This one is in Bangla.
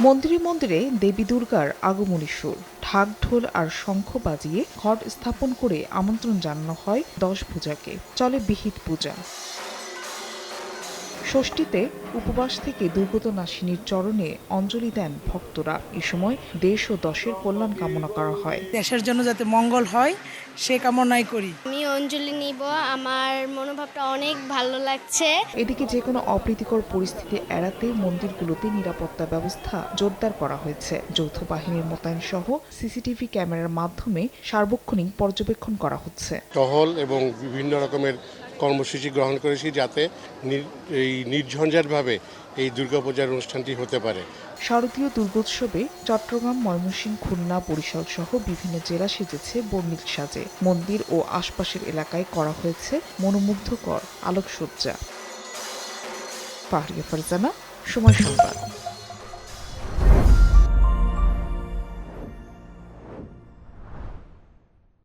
মন্দিরে মন্দিরে দেবী দুর্গার আগমনী সুর, ঢাক ঢোল আর শঙ্খ বাজিয়ে ঘট স্থাপন করে আমন্ত্রণ জানানো হয় 10 ভুজাকে। চলে বিহিত পূজা। ষষ্ঠীতে উপবাস থেকে দুর্গত নাসিনীর চরণে অঞ্জলি দেন ভক্তরা। এ সময় দেশ ও দশের কল্যাণ কামনা করা হয়। দেশের জন্য যাতে মঙ্গল হয় সে কামনাই করি। আমি অঞ্জলি নিব, আমার মনোভাবটা অনেক ভালো লাগছে। এদিকে যে কোনো অপ্রীতিকর পরিস্থিতি এড়াতে মন্দিরগুলোতে নিরাপত্তা ব্যবস্থা জোরদার করা হয়েছে। যৌথ বাহিনীর মোতায়েন সহ সিসিটিভি ক্যামেরার মাধ্যমে সার্বক্ষণিক পর্যবেক্ষণ করা হচ্ছে। টহল এবং বিভিন্ন রকমের কর্মসূচি গ্রহণ করেছি যাতে এই নির্ঝঞ্ঝাটভাবে এই দুর্গাপূজার অনুষ্ঠানটি হতে পারে। শারদীয় দুর্গোৎসবে চট্টগ্রাম, ময়মনসিংহ, খুলনা, বরিশাল সহ বিভিন্ন জেলা সেজেছে বর্ণিল সাজে। মন্দির ও আশপাশের এলাকায় করা হয়েছে মনোমুগ্ধকর আলোকসজ্জা। ফাহরিয়া ফারজানা, সময় সংবাদ।